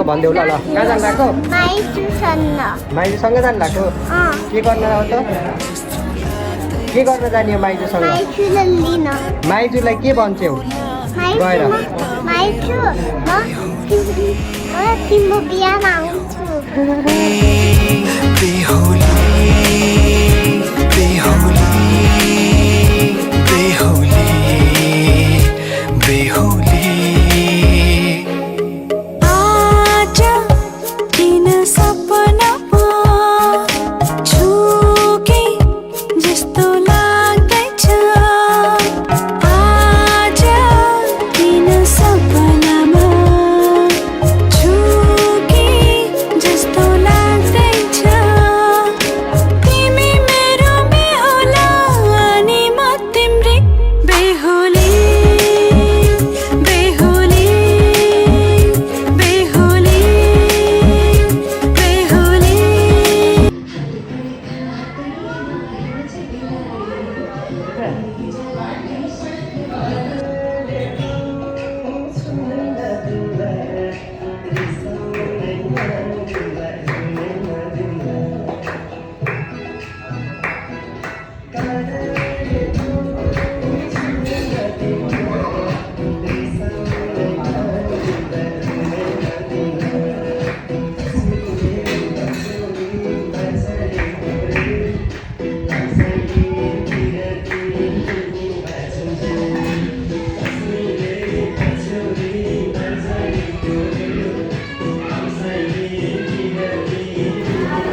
भन्देऊ ल कहाँ जानु भएको माइजूसँग जानु भएको के गर्न हो त के गर्न जाने हो माइजूसँग माइजूलाई के भन्छौ गएर तिम्रो बिहामा आउँछु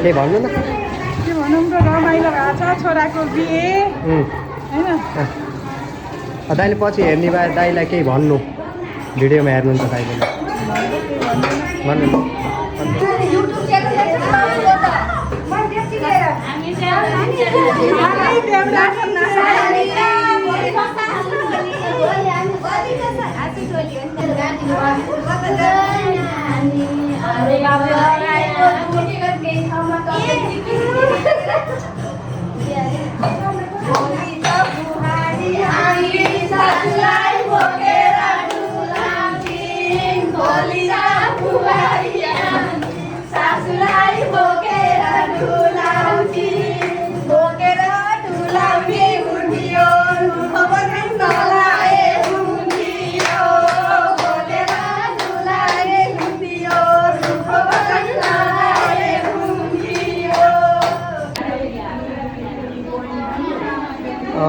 के भन्नु न के भनौँ त रमाइलो भएको छ छोराको बिहे होइन दाइले पछि हेर्ने भए दाइलाई केही भन्नु भिडियोमा हेर्नुहुन्छ दाइले भन्नु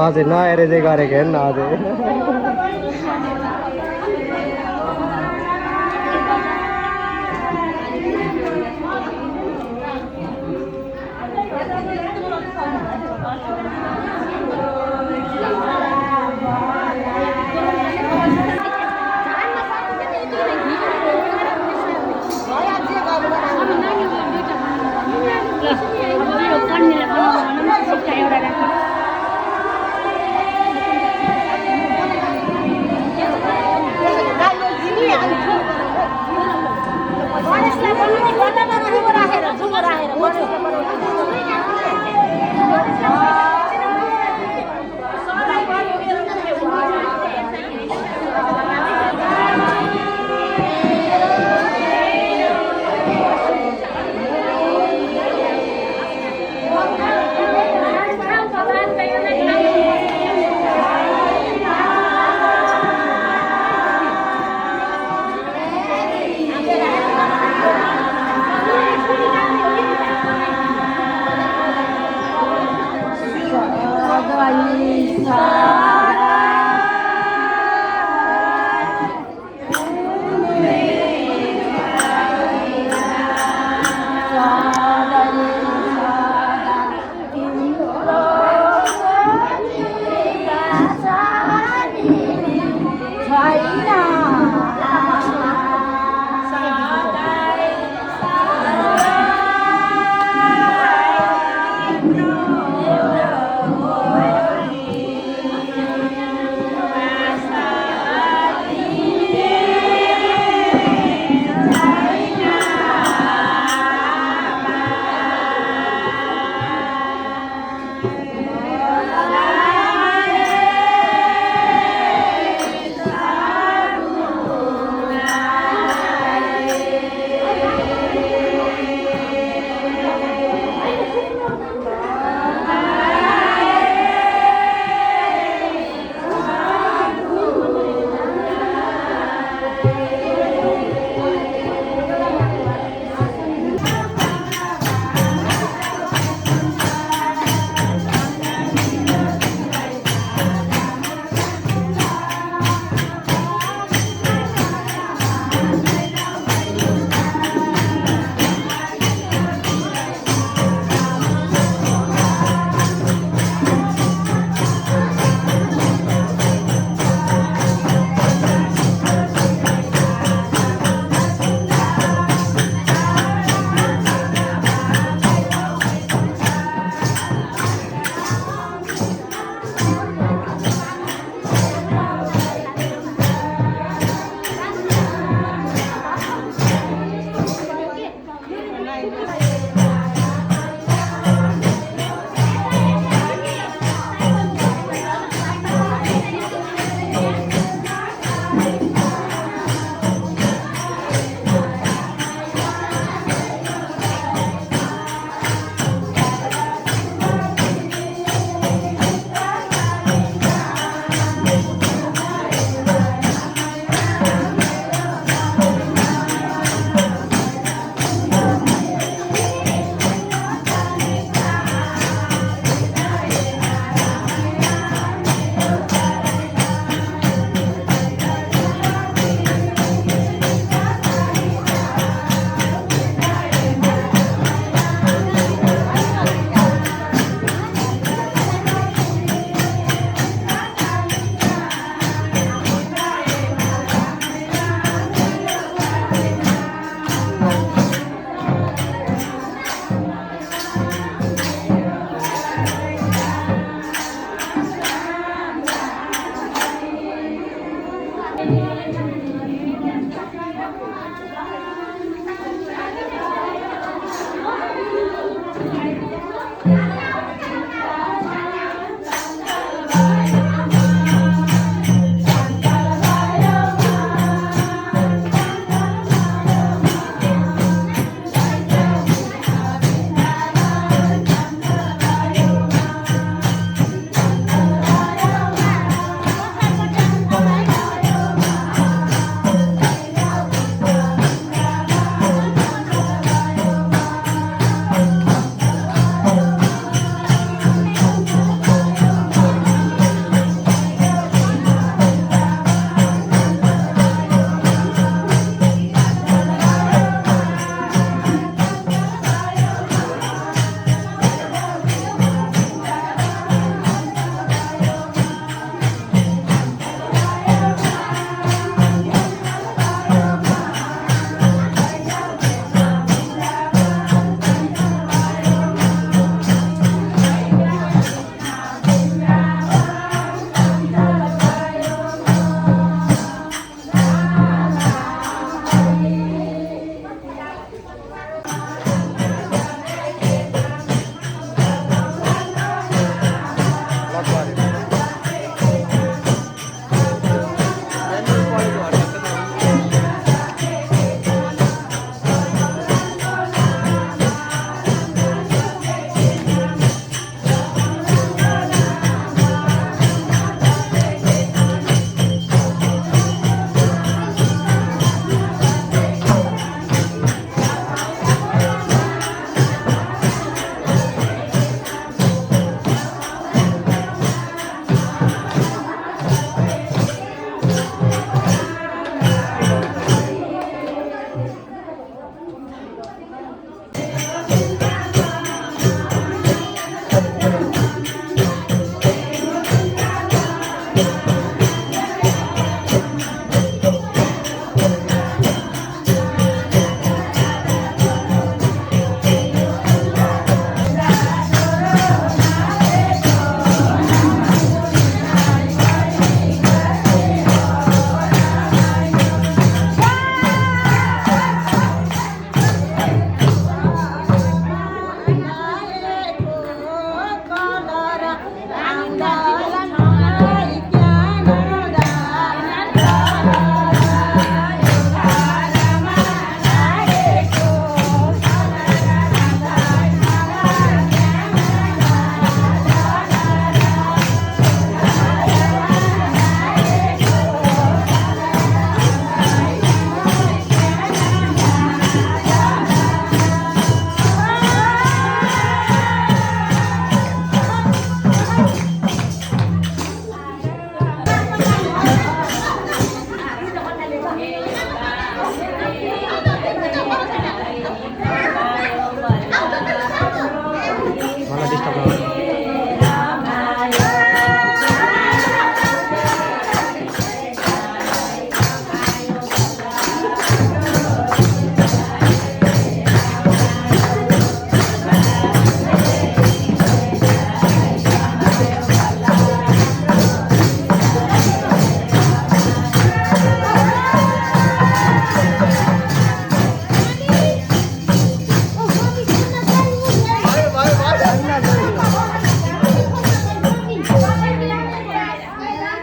हजुर नहेर चाहिँ गरेको हेर्नु हजुर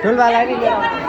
ठुलबालाई नि लिएर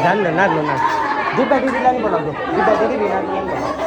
जान्नु नाच्नु ना दिब्बा दिदीलाई नि बोलाउँछु दिब्बा दिदी बिनाजुलाई नि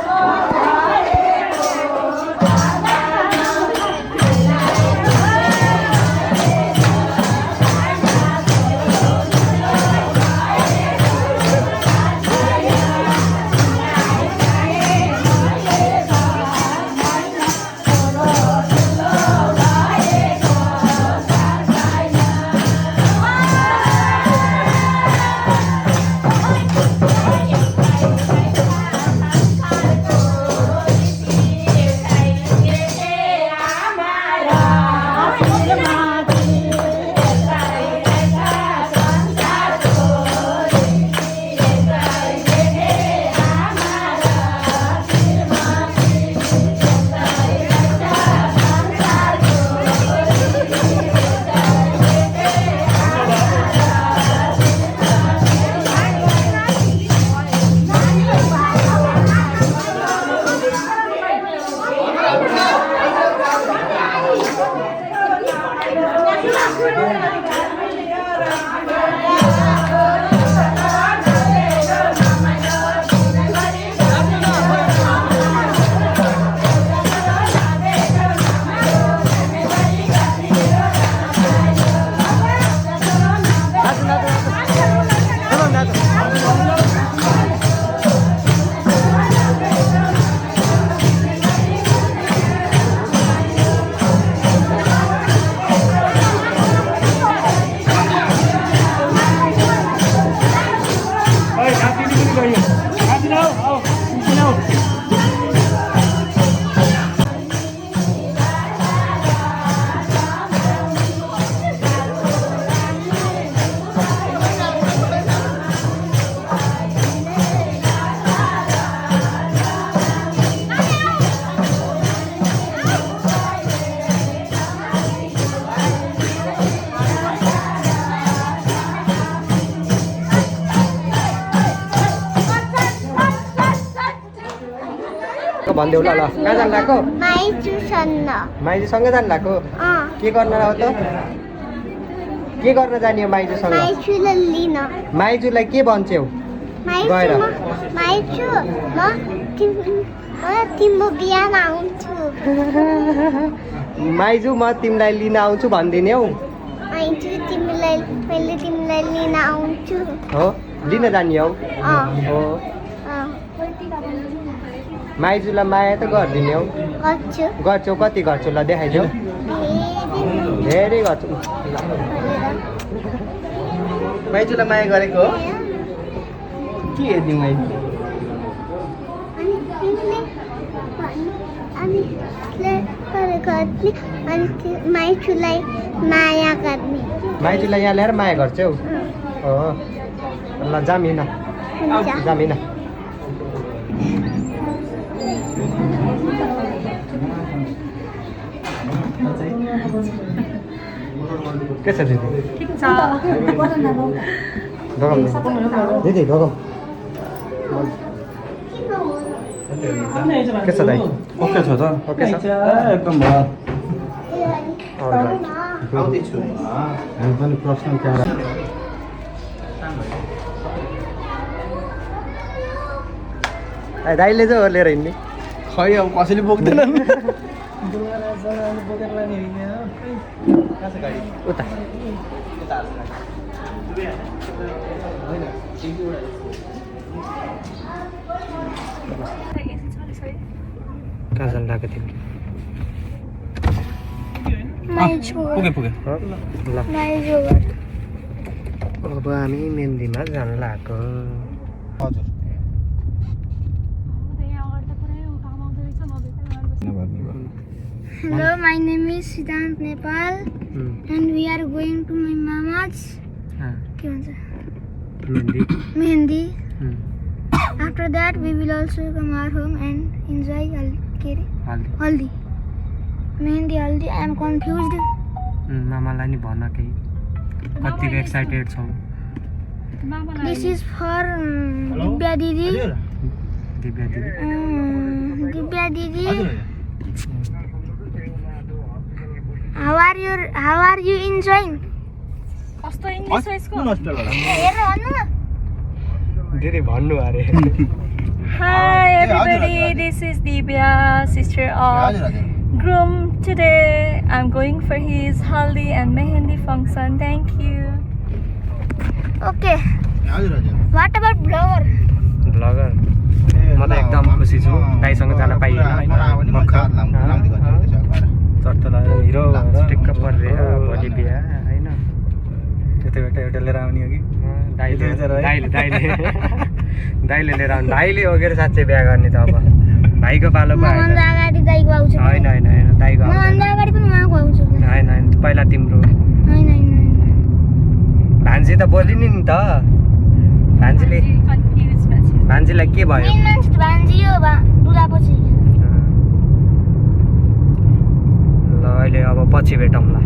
भन्देऊ ल कहाँ जानु लाग्यो माइजूसँग जानु लाग्यो के गर्न हो त के गर्न जाने हो माइजूसँग माइजूलाई के भन्छौ गएर माइजू म तिमीलाई लिन आउँछु भनिदिने हौ हो लिन जाने हौ हो माइजूलाई माया त गरिदिने हौ गर्छौ कति गर्छौ ल देखाइदेऊ धेरै गर्छु माइजूलाई माया गरेको हो के हेर्दिउँ मैले माइजूलाई माया गर्ने माइजूलाई यहाँ ल्याएर माया गर्छौ हो ल जामिन जामिन के छ दिदी ठिक छ ढोकम दिदी ढोकम के छ दाइ ओके छ त ओके छ एकदम भयो आउँदैछु हामी पनि पर्सनल क्यामेरा दाइले चाहिँ लिएर हिँड्ने खै अब कसैले बोक्दैनन् उता कहाँ जानु लाग्यो तिमी पुगे पुगे ल अब हामी मेहन्दीमा जानु लाग्यो हजुर Hello, my name is Siddhant Nepal and we are going to my mama's के भन्छ mehndi. After that we will also come our home and enjoy haldi. Mehndi haldi. I am confused. मामालाई नि भन्न केही कतिको एक्साइटेड छौ This is for Divya Didi. Divya दिदी Divya Didi. How are you enjoying? कस्तो English यसको हेर भन्नु न. धेरै भन्नु अरे Hi everybody, this is Divya, sister of groom. Today I'm going for his haldi and mehendi function. Thank you. Okay. What about blogger? Bagger म त एकदम खुसी छु दाइसँग जान पाइएन चट्ट लगाएर हिरो टिक्क पर्रे भोलि बिहा होइन यता एउटा लिएर आउने हो कि दाइले लिएर आउनु दाइले हो के साँच्चै बिहा गर्ने त अब भाइको पालो पो आयो मभन्दा अगाडि दाइको आउँछ. होइन दाइको मभन्दा अगाडि पनि उहाँको आउँछ. होइन पहिला तिम्रो होइन. भान्जी त बोलिनि नि त भान्जीलाई के भयो मेन मान्छे भान्जी हो दुलापछि. ल अहिले अब पछि भेटौँला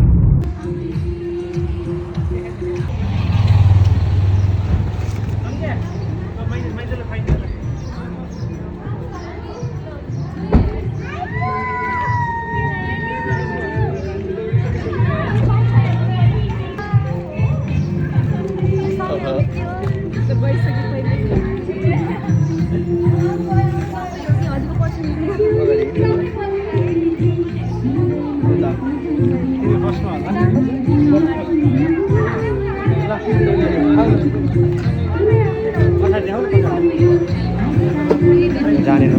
जानेन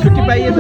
छुट्टी पाइए त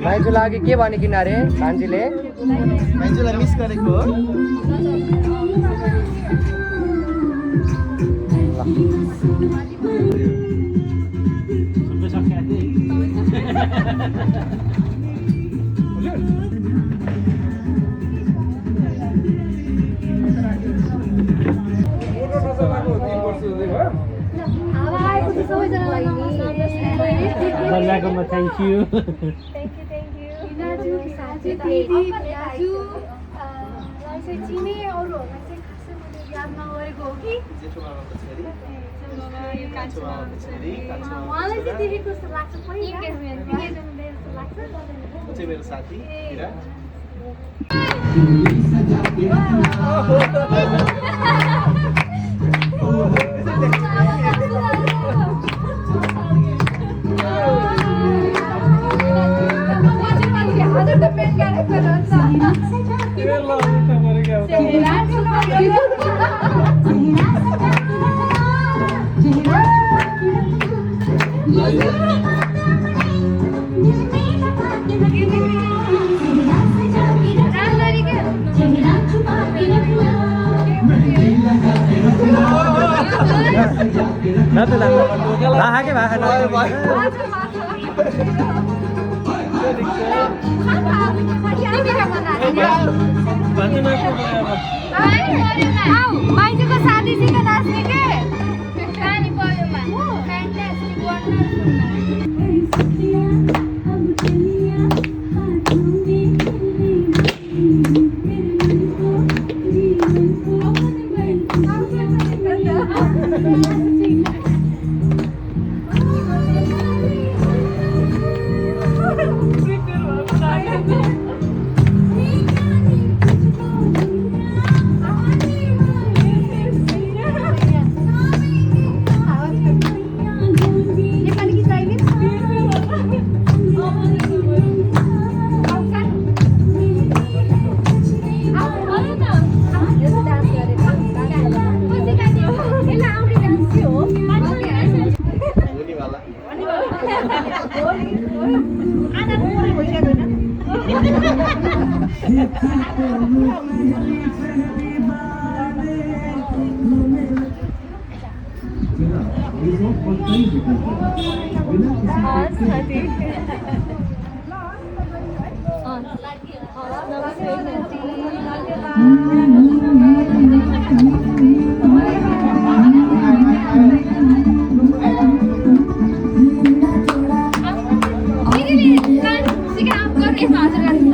माइजू लागि के भनेकिन अरे भान्जीले मान्छेलाई मिस गरेको हो बल्लाकोमा थ्याङ्क यू Thank you. चिने अरूहरूलाई चाहिँ खासै मैले याद नगरेको हो कि जेठो मामाको छोरी कान्छो मामाको छोरी उहाँलाई चाहिँ देखेको जस्तो लाग्छ पहिला लाग्छ ऊ चाहिँ मेरो साथी हिरा के माइतीको साथीसित नाच्ने के पानी पऱ्योमा फ्यान्टास्टिक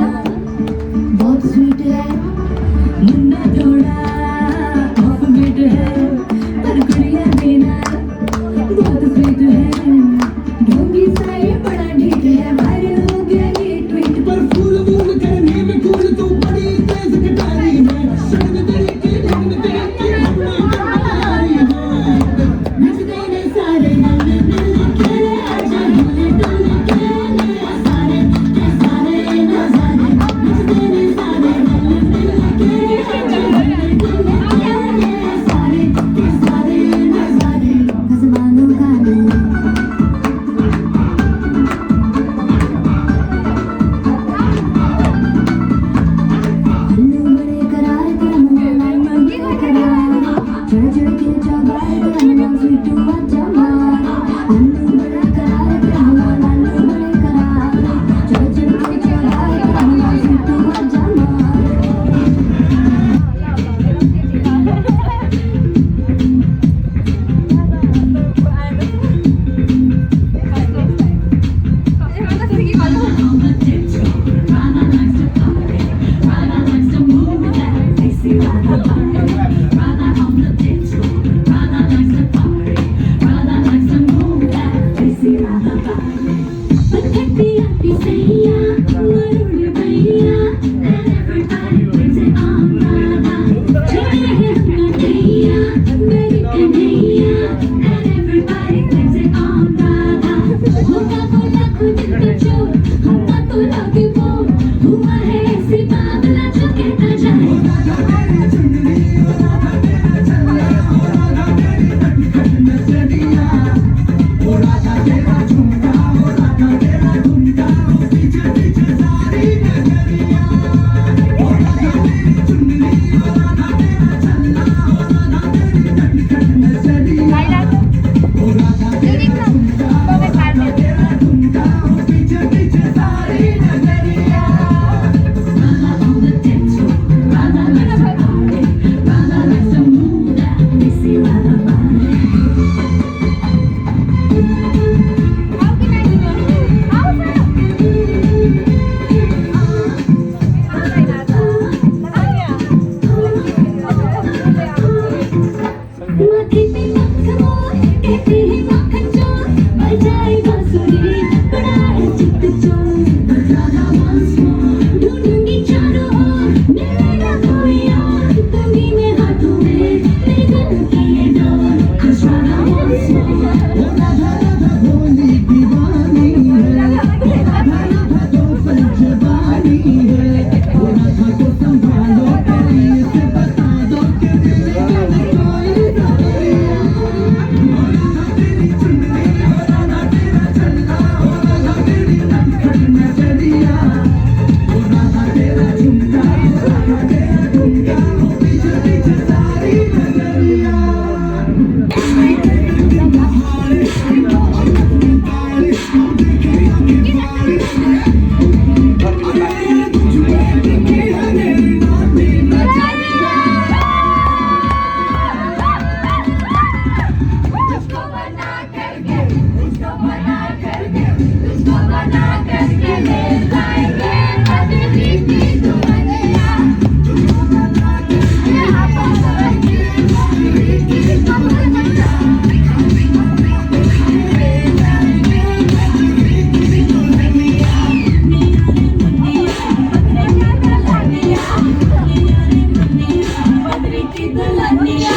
बहुत स्वीट है मुन्ना थोड़ा ऑफ बीट है पर कुड़िया बिना बहुत स्वीट है ढोंगी सा ये बड़ा ढीठ है वायरल हो गया ये ट्वीट पर फूल फूल करने में कूल तो बड़ी तेज कटारी है शर्म तेरी की लगन तेरी की हमने तैयारी है नच देने सारे मिल मिल के आजा हिले डुल के सारे सारे नजारे नच देने सारे मिल मिल के आजा हिले डुल के सारे सारे नजारे आसमानों का बड़े करार करना मंगे करार चढ़ चढ़ के चौगार करना फिटू अच्छा मार बड़ा करार करना बड़े करार चढ़ चढ़ के चौगार करना फिटू अच्छा मार दुल्हनिया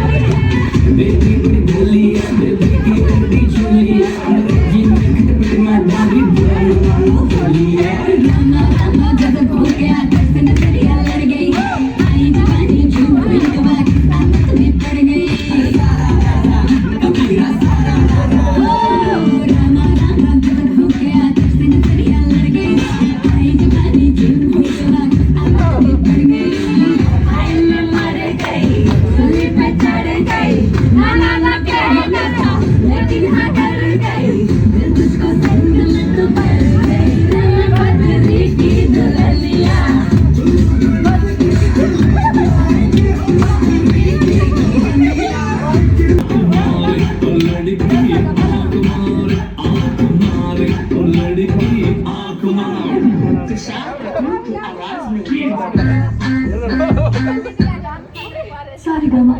बेटी बड़ी भोलिया बेटी की बड़ी झोलिया ये देखते मैं दादी बोलिया रामा रामा जब हो गया दर्शन दरिया लड़ गई आई जवानी झूम गई कबाक सामत में पड़ गई कबीरा सारा रामा रामा जब हो गया दर्शन दरिया लड़ गई आई जवानी झूम गई कबाक सामत में पड़ गई आई मैं मर गई सूली पे चढ़ गई ना कहना था लेकिन हाँ कर गई दिल तुझको संग में तो पड़ गई बदली की दुल्हनिया Sorry, Gama.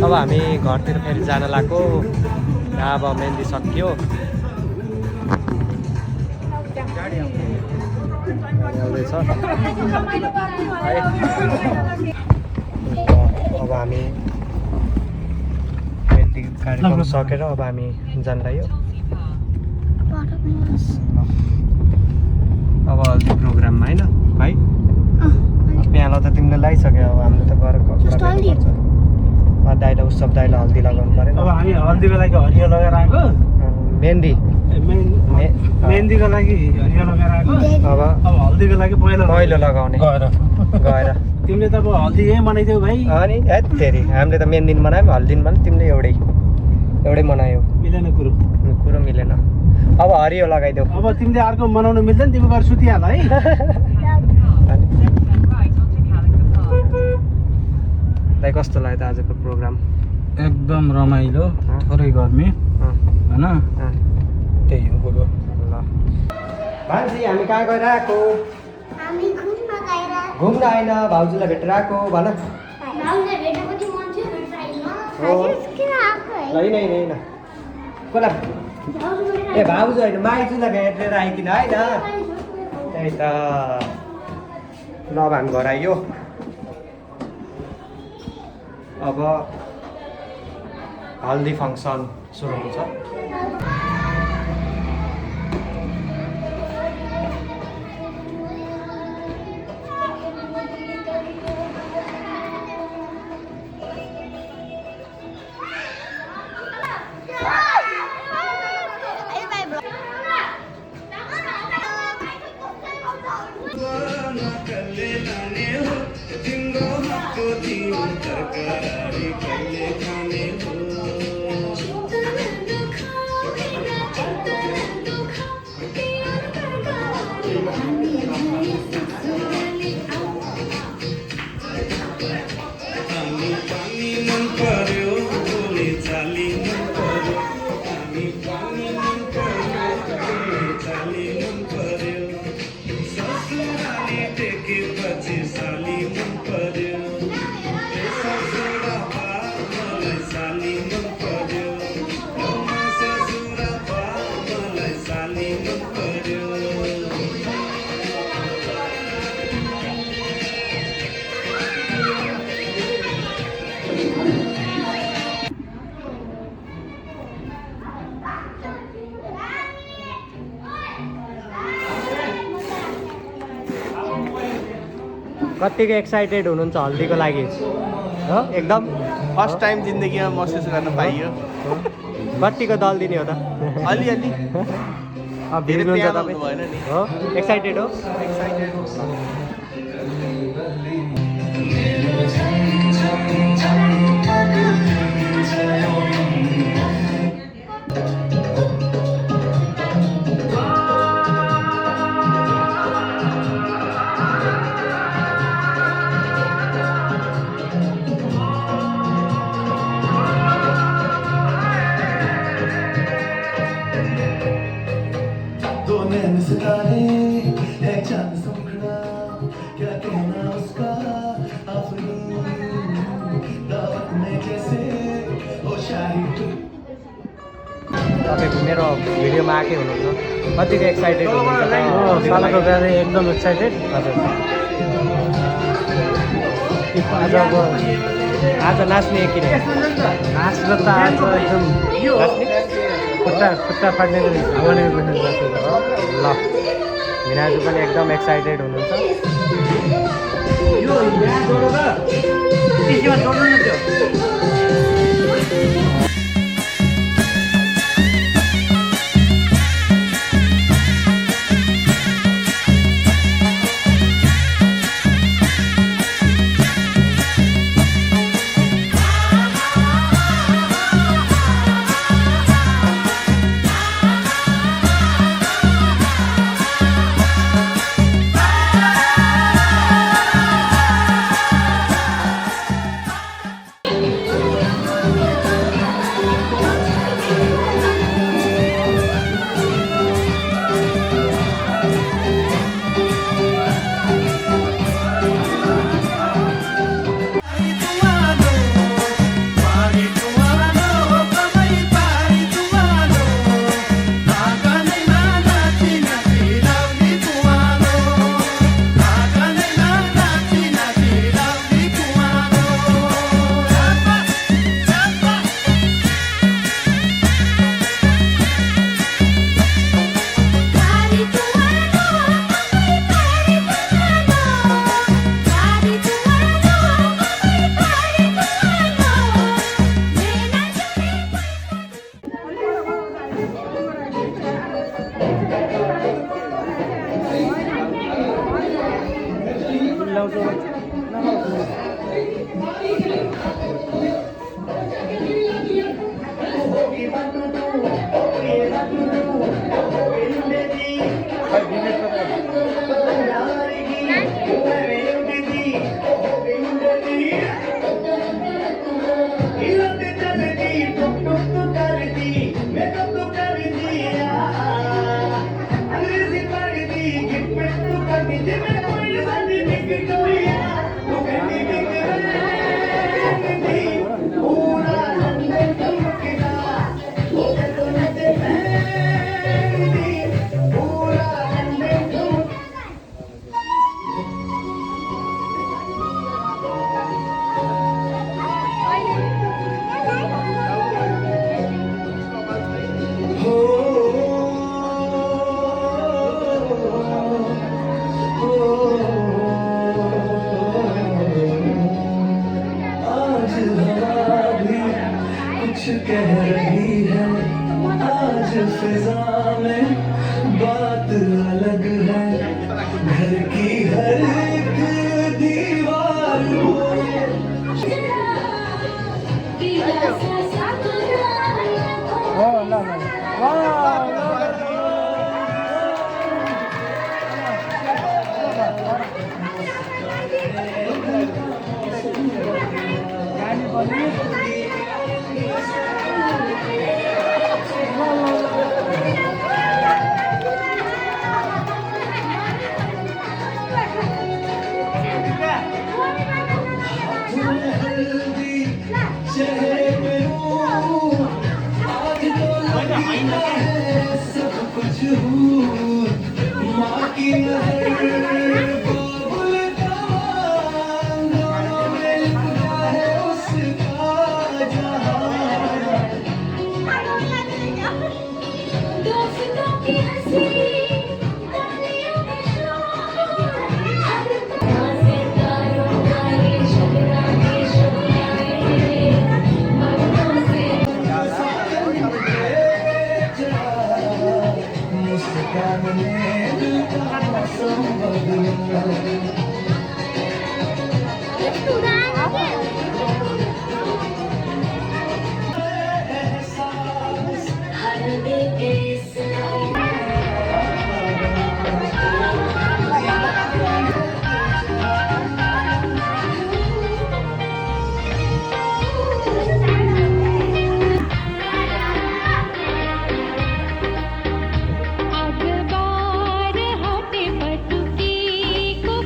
अब हामी घरतिर फेरि जान लाग्यो। अब मेहन्दी सकियो। आउँदैछ। अब हामी मेहन्दी हल्दी कार्यक्रम सकेर अब हामी जान लाग्यो Part of my house. अब हल्दी प्रोग्राममा होइन भाइ Haldi. प्यालो त तिमीले लगाइसक्यो अब हामीले त गएर Just हल्दी? दाइलाई उत्सव दाइलाई हल्दी लगाउनु परेन अब हामी हल्दीको लागि हरियो लगाएर आएको मेहन्दी मेहन्दीको लागि हरियो लगाएर आएको अब अब हल्दीको लागि पहिलो लगाउने गएर तिमीले त अब हल्दी यहीँ मनाइदेऊ भाइ अनि हेरी हामीले त मेहन्दी मनायौँ हल्दी पनि तिमीले एउटै मनायौ मिलेन कुरो मिलेन अब हरियो लगाइदेऊ अब तिमीले अर्को मनाउनु मिल्दैन तिमी गएर सुतिहाल है दाइ कस्तो लाग्यो त आजको प्रोग्राम एकदम रमाइलो थोरै गर्मी होइन त्यही हो कुरो ल भान्जी हामी कहाँ गइरहेको हामी घुम्न गइरहेको घुम्न आएन भाउजूलाई भेटेर आएको भन भाउजूले भेटेपछि मान्छे भेटेर आइन हो। किन आएको है होइन कसलाई ए भाउजू होइन माइजूलाई भेटेर आइकिन होइन त्यही त ल अब हामी घर आइयो अब हल्दी फङ्सन सुरु हुन्छ कतिको एक्साइटेड हुनुहुन्छ हल्दीको लागि हो एकदम फर्स्ट टाइम जिन्दगीमा महसुस गर्न पाइयो कतिको दल दिने हो त अलिअलि अब धेरै भिड्नुहुन्छ प्यारो तपाईँ हुनु भएन नि हो एक्साइटेड हो एक्साइटेड तपाईँ मेरो भिडियोमा आएकै हुनुहुन्छ कतिको एक्साइटेड हुनुहुन्छ सालको गाडी एकदम एक्साइटेड हजुर आज नाच्ने किन नाच्न त आज एकदम खुट्टा फाट्ने हावाने ल मिनाजु पनि एकदम एक्साइटेड हुनुहुन्छ कह रही है आज फिजा में बात अलग है घर की हर एक दीवार चेहरे पे हूँ आज तो लगता है सब कुछ हूँ माँ की नजर बाबुल तमाम दोनों में लिखा है उसका जहां दोस्तों की हंसी तालियों में शोर सितारों का ये शबनाई अखबार हटे पटुकी को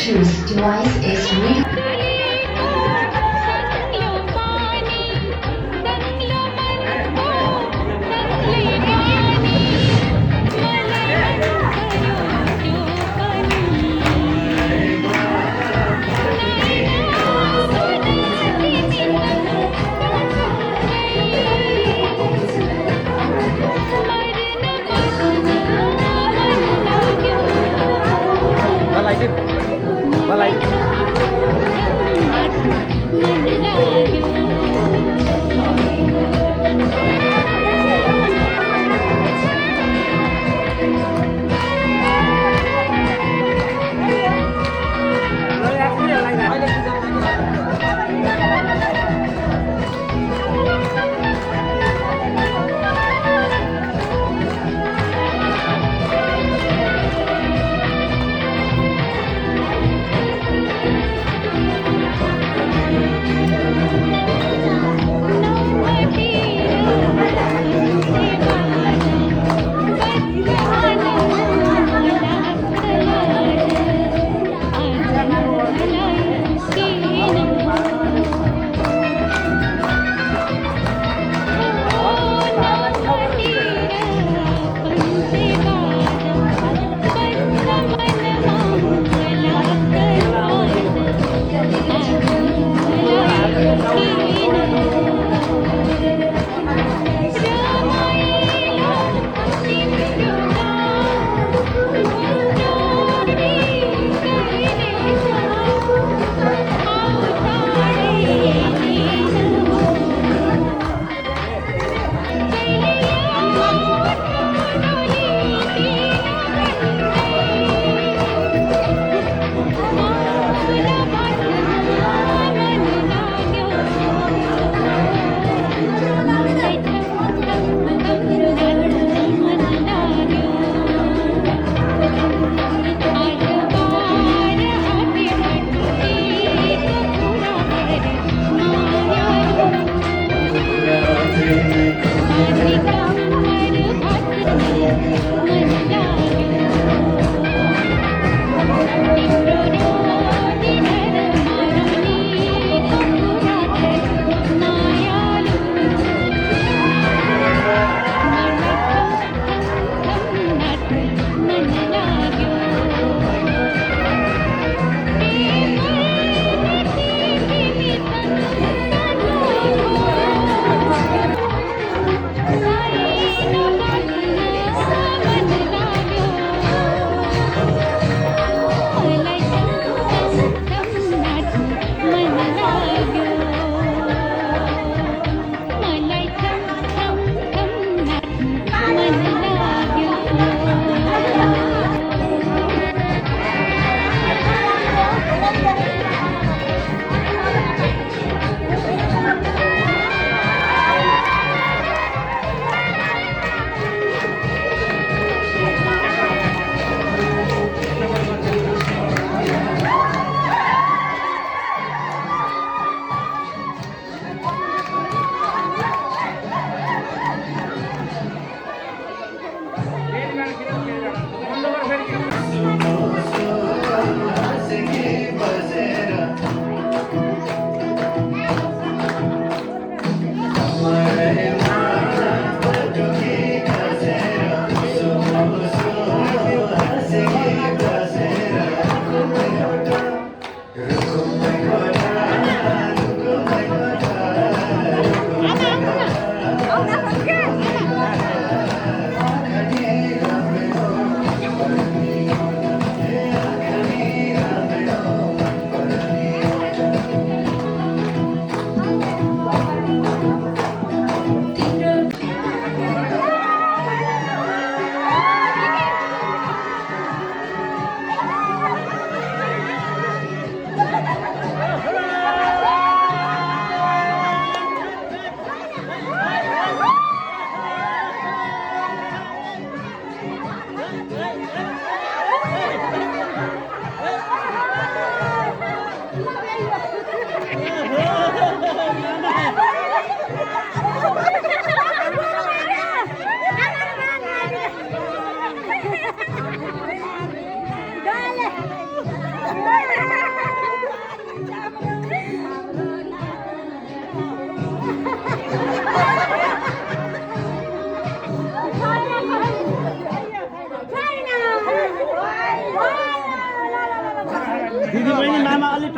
Bluetooth device is ready.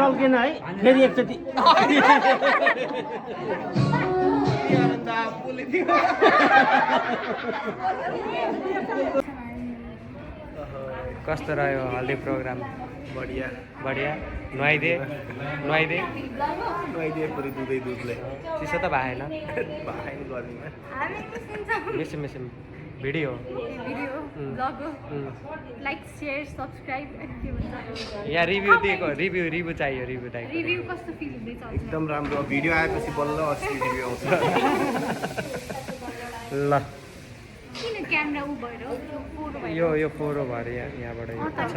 टल्केन है फेरि एकचोटि कस्तो रह्यो हल्दी प्रोग्राम बढिया बढिया नुहाइदिए पुरै दुधले चिसो त भएन भाइन गर्मीमा मिसिम भिडियो लाइक शेयर सब्सक्राइब के भन्छ यहाँ रिभ्यू दिएको रिभ्यू चाहियो रिभ्यू चाहियो रिभ्यू कस्तो फिल हुँदैछ एकदम राम्रो भिडियो आएपछि बल्ल असली रिभ्यू आउँछ ल किन क्यामेरा उ भएर फोटो भयो यो फोरो भएर यहाँबाट छ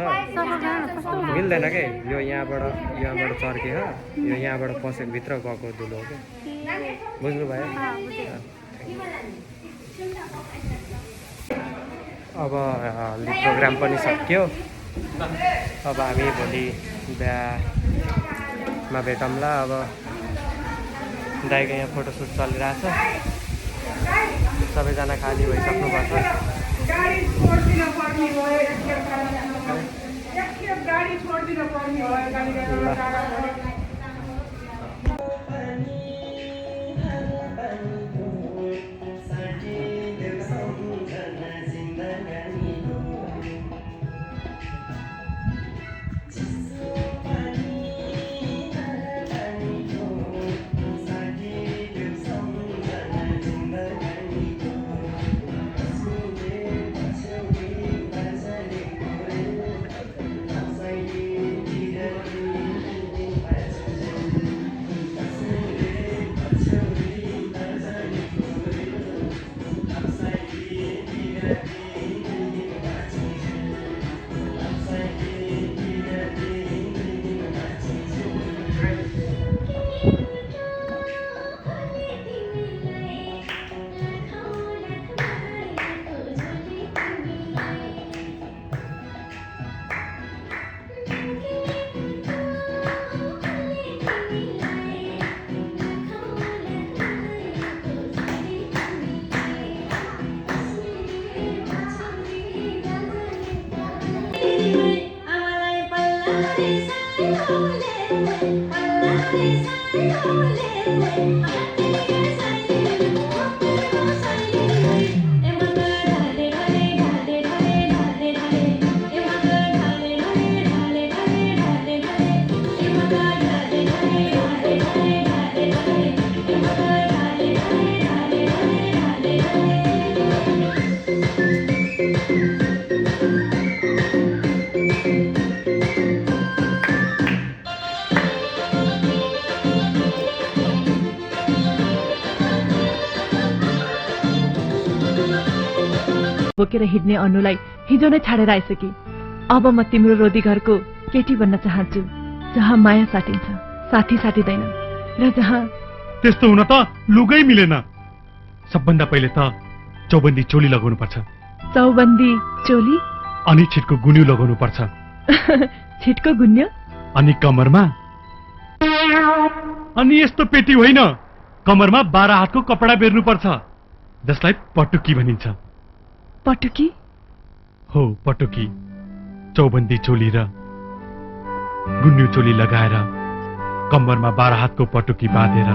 मिल्दैन के यो यहाँबाट चर्केर यो यहाँबाट पसेको भित्र गएको धुलो हो कि बुझ्नुभयो अब हल्दी प्रोग्राम पनि सक्यो अब हामी भोलि बिहामा भेटौँला अब दाइको यहाँ फोटोसुट चलिरहेछ सबैजना खाली भइसक्नु भएको बोकेर हिँड्ने अनुलाई हिजो नै छाडेर आइसके। अब म तिम्रो रोदी घरको केटी बन्न चाहन्छु, जहाँ माया साटिन्छ, साथी साटिँदैन, र जहाँ त्यस्तो हुन त लुगै मिलेन। सबभन्दा पहिले त चौबन्दी चोली लगाउनु पर्छ। चौबन्दी चोली अनि छिटको गुन्यु लगाउनु पर्छ। छिटको गुन्यु अनि कमरमा, अनि यस्तो पेटी होइन, कमरमा 12 हातको कपडा बेर्नु पर्छ, जसलाई पटुकी भनिन्छ। पटुकी? हो, पटुकी। चौबन्दी चोली र गुन्यु चोली लगाएर कम्मरमा 12 हातको पटुकी बाँधेर